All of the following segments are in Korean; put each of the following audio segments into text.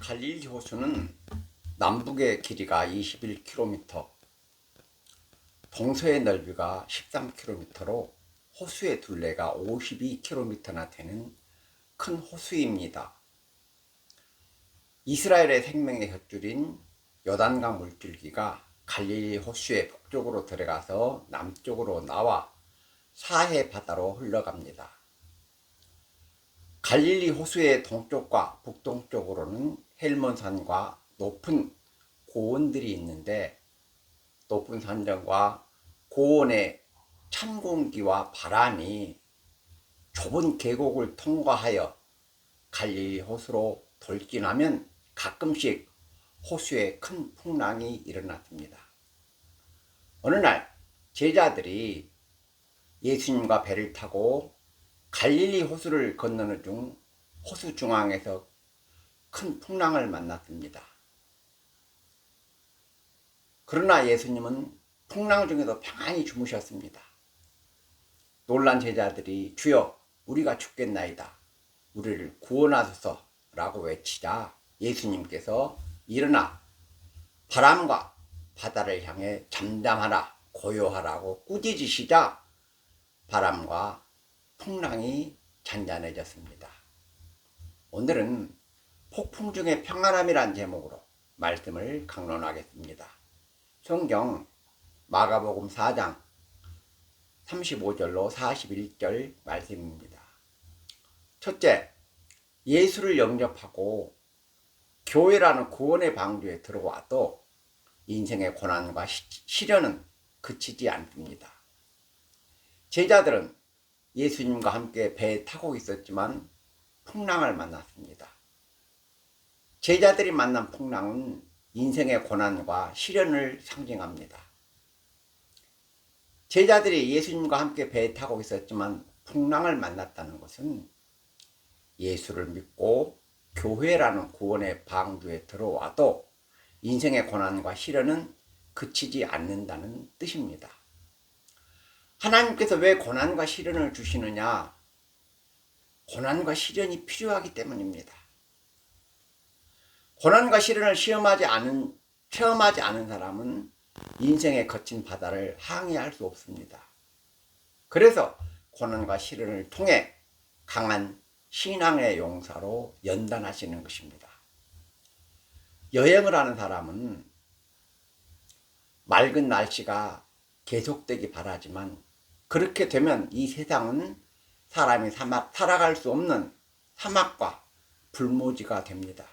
갈릴리 호수는 남북의 길이가 21km, 동서의 넓이가 13km로 호수의 둘레가 52km나 되는 큰 호수입니다. 이스라엘의 생명의 혓줄인 요단강 물줄기가 갈릴리 호수의 북쪽으로 들어가서 남쪽으로 나와 사해 바다로 흘러갑니다. 갈릴리 호수의 동쪽과 북동쪽으로는 헬몬산과 높은 고원들이 있는데, 높은 산정과 고원의 찬 공기와 바람이 좁은 계곡을 통과하여 갈릴리 호수로 돌진하면 가끔씩 호수에 큰 풍랑이 일어났습니다. 어느 날 제자들이 예수님과 배를 타고 갈릴리 호수를 건너는 중 호수 중앙에서 큰 풍랑을 만났습니다. 그러나 예수님은 풍랑 중에도 평안히 주무셨습니다. 놀란 제자들이 주여 우리가 죽겠나이다, 우리를 구원하소서 라고 외치자 예수님께서 일어나 바람과 바다를 향해 잠잠하라, 고요하라고 꾸짖으시자 바람과 풍랑이 잔잔해졌습니다. 오늘은 폭풍 중의 평안함이란 제목으로 말씀을 강론하겠습니다. 성경 마가복음 4장 35절로 41절 말씀입니다. 첫째, 예수를 영접하고 교회라는 구원의 방주에 들어와도 인생의 고난과 시련은 그치지 않습니다. 제자들은 예수님과 함께 배에 타고 있었지만 풍랑을 만났습니다. 제자들이 만난 풍랑은 인생의 고난과 시련을 상징합니다. 제자들이 예수님과 함께 배에 타고 있었지만 풍랑을 만났다는 것은 예수를 믿고 교회라는 구원의 방주에 들어와도 인생의 고난과 시련은 그치지 않는다는 뜻입니다. 하나님께서 왜 고난과 시련을 주시느냐? 고난과 시련이 필요하기 때문입니다. 고난과 시련을 체험하지 않은 사람은 인생의 거친 바다를 항해할 수 없습니다. 그래서 고난과 시련을 통해 강한 신앙의 용사로 연단하시는 것입니다. 여행을 하는 사람은 맑은 날씨가 계속되기 바라지만 그렇게 되면 이 세상은 사람이 살아갈 수 없는 사막과 불모지가 됩니다.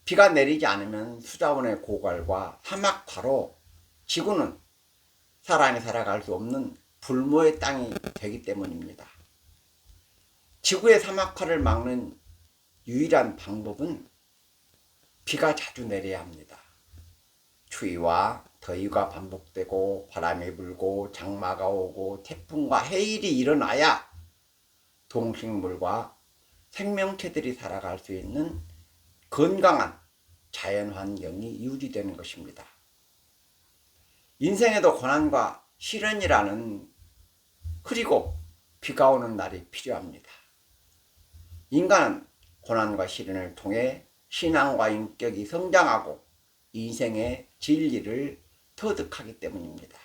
비가 내리지 않으면 수자원의 고갈과 사막화로 지구는 사람이 살아갈 수 없는 불모의 땅이 되기 때문입니다. 지구의 사막화를 막는 유일한 방법은 비가 자주 내려야 합니다. 추위와 더위가 반복되고 바람이 불고 장마가 오고 태풍과 해일이 일어나야 동식물과 생명체들이 살아갈 수 있는 건강한 자연환경이 유지되는 것입니다. 인생에도 고난과 시련이라는 흐리고 비가 오는 날이 필요합니다. 인간은 고난과 시련을 통해 신앙과 인격이 성장하고 인생의 진리를 터득하기 때문입니다.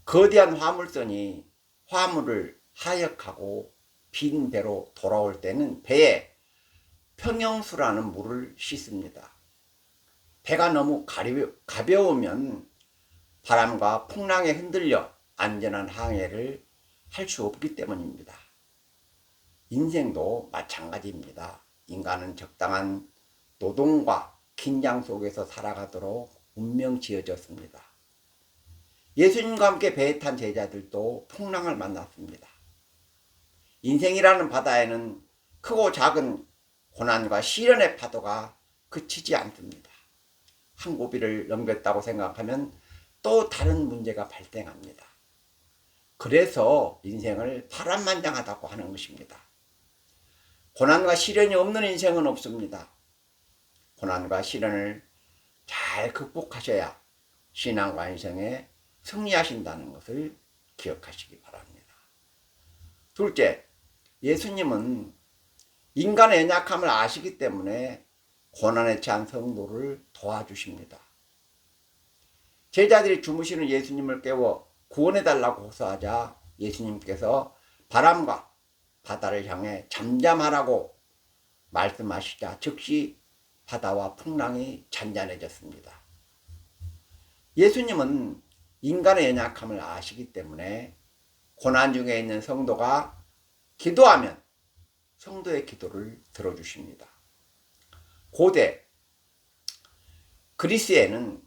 거대한 화물선이 화물을 하역하고 빈 배로 돌아올 때는 배에 평형수라는 물을 싣습니다. 배가 너무 가벼우면 바람과 풍랑에 흔들려 안전한 항해를 할 수 없기 때문입니다. 인생도 마찬가지입니다. 인간은 적당한 노동과 긴장 속에서 살아가도록 운명 지어졌습니다. 예수님과 함께 배에 탄 제자들도 풍랑을 만났습니다. 인생이라는 바다에는 크고 작은 고난과 시련의 파도가 그치지 않습니다. 한 고비를 넘겼다고 생각하면 또 다른 문제가 발생합니다. 그래서 인생을 파란만장하다고 하는 것입니다. 고난과 시련이 없는 인생은 없습니다. 고난과 시련을 잘 극복하셔야 신앙과 인생에 승리하신다는 것을 기억하시기 바랍니다. 둘째, 예수님은 인간의 연약함을 아시기 때문에 고난에 처한 성도를 도와주십니다. 제자들이 주무시는 예수님을 깨워 구원해달라고 호소하자 예수님께서 바람과 바다를 향해 잠잠하라고 말씀하시자 즉시 바다와 풍랑이 잔잔해졌습니다. 예수님은 인간의 연약함을 아시기 때문에 고난 중에 있는 성도가 기도하면 성도의 기도를 들어주십니다. 고대 그리스에는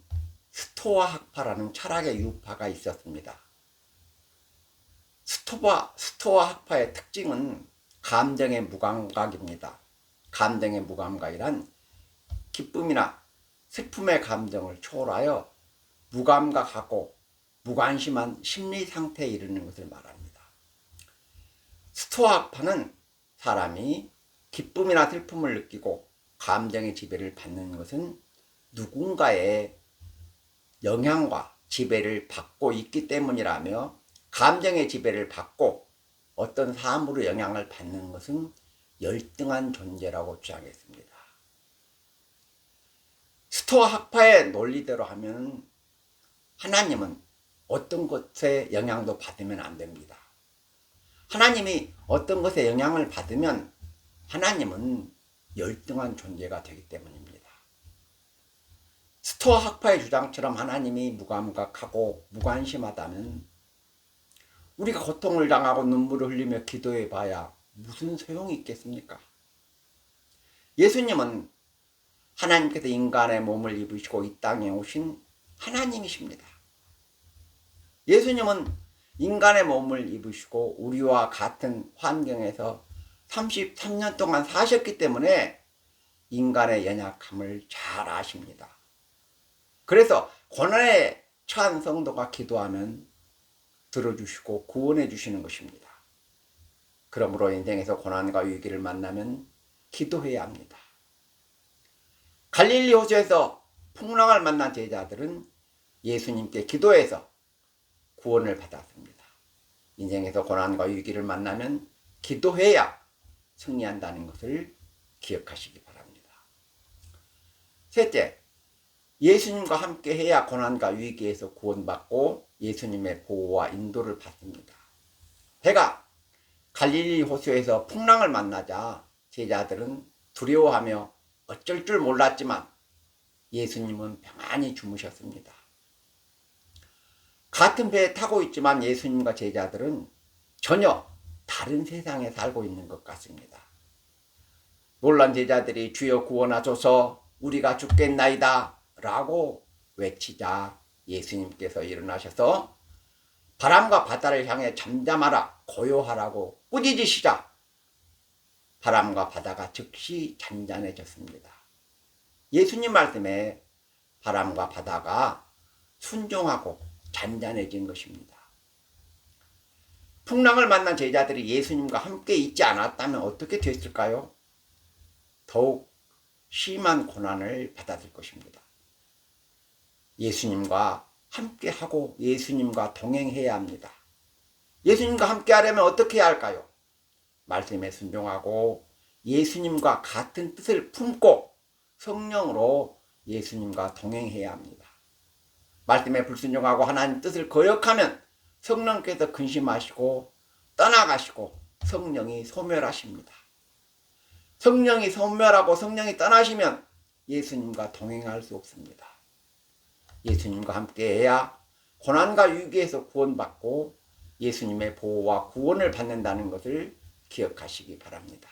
스토아 학파라는 철학의 유파가 있었습니다. 스토아 학파의 특징은 감정의 무감각입니다. 감정의 무감각이란 기쁨이나 슬픔의 감정을 초월하여 무감각하고 무관심한 심리 상태에 이르는 것을 말합니다. 스토아 학파는 사람이 기쁨이나 슬픔을 느끼고 감정의 지배를 받는 것은 누군가의 영향과 지배를 받고 있기 때문이라며, 감정의 지배를 받고 어떤 사람으로 영향을 받는 것은 열등한 존재라고 주장했습니다. 스토아 학파의 논리대로 하면 하나님은 어떤 것에 영향도 받으면 안 됩니다. 하나님이 어떤 것에 영향을 받으면 하나님은 열등한 존재가 되기 때문입니다. 스토아 학파의 주장처럼 하나님이 무감각하고 무관심하다면 우리가 고통을 당하고 눈물을 흘리며 기도해 봐야 무슨 소용이 있겠습니까? 예수님은 하나님께서 인간의 몸을 입으시고 이 땅에 오신 하나님이십니다. 예수님은 인간의 몸을 입으시고 우리와 같은 환경에서 33년 동안 사셨기 때문에 인간의 연약함을 잘 아십니다. 그래서 고난에 처한 성도가 기도하면 들어주시고 구원해 주시는 것입니다. 그러므로 인생에서 고난과 위기를 만나면 기도해야 합니다. 갈릴리 호수에서 풍랑을 만난 제자들은 예수님께 기도해서 구원을 받았습니다. 인생에서 고난과 위기를 만나면 기도해야 승리한다는 것을 기억하시기 바랍니다. 셋째, 예수님과 함께 해야 고난과 위기에서 구원받고 예수님의 보호와 인도를 받습니다. 배가 갈릴리 호수에서 풍랑을 만나자 제자들은 두려워하며 어쩔 줄 몰랐지만 예수님은 평안히 주무셨습니다. 같은 배에 타고 있지만 예수님과 제자들은 전혀 다른 세상에 살고 있는 것 같습니다. 놀란 제자들이 주여 구원하소서 우리가 죽겠나이다 라고 외치자 예수님께서 일어나셔서 바람과 바다를 향해 잠잠하라 고요하라고 꾸짖으시자 바람과 바다가 즉시 잔잔해졌습니다. 예수님 말씀에 바람과 바다가 순종하고 잔잔해진 것입니다. 풍랑을 만난 제자들이 예수님과 함께 있지 않았다면 어떻게 됐을까요? 더욱 심한 고난을 받았을 것입니다. 예수님과 함께하고 예수님과 동행해야 합니다. 예수님과 함께 하려면 어떻게 해야 할까요? 말씀에 순종하고 예수님과 같은 뜻을 품고 성령으로 예수님과 동행해야 합니다. 말씀에 불순종하고 하나님 뜻을 거역하면 성령께서 근심하시고 떠나가시고 성령이 소멸하십니다. 성령이 소멸하고 성령이 떠나시면 예수님과 동행할 수 없습니다. 예수님과 함께 해야 고난과 위기에서 구원받고 예수님의 보호와 구원을 받는다는 것을 기억하시기 바랍니다.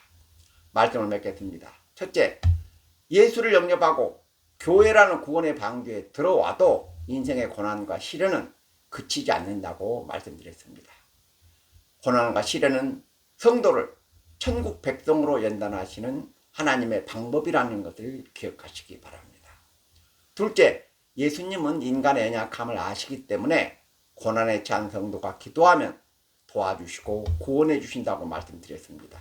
말씀을 맺겠습니다. 첫째, 예수를 영접하고 교회라는 구원의 방주에 들어와도 인생의 고난과 시련은 그치지 않는다고 말씀드렸습니다. 고난과 시련은 성도를 천국 백성으로 연단하시는 하나님의 방법이라는 것을 기억하시기 바랍니다. 둘째, 예수님은 인간의 연약함을 아시기 때문에 고난에 처한 성도가 기도하면 도와주시고 구원해 주신다고 말씀드렸습니다.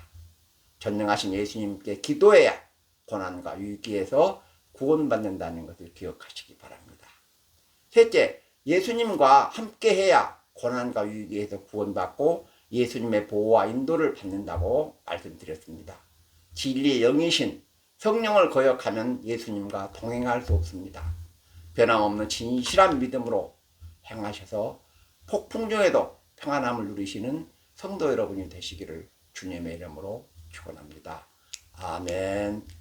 전능하신 예수님께 기도해야 고난과 위기에서 구원받는다는 것을 기억하시기 바랍니다. 셋째, 예수님과 함께해야 고난과 위기에서 구원받고 예수님의 보호와 인도를 받는다고 말씀드렸습니다. 진리의 영이신 성령을 거역하면 예수님과 동행할 수 없습니다. 변함없는 진실한 믿음으로 행하셔서 폭풍 중에도 평안함을 누리시는 성도 여러분이 되시기를 주님의 이름으로 축원합니다. 아멘.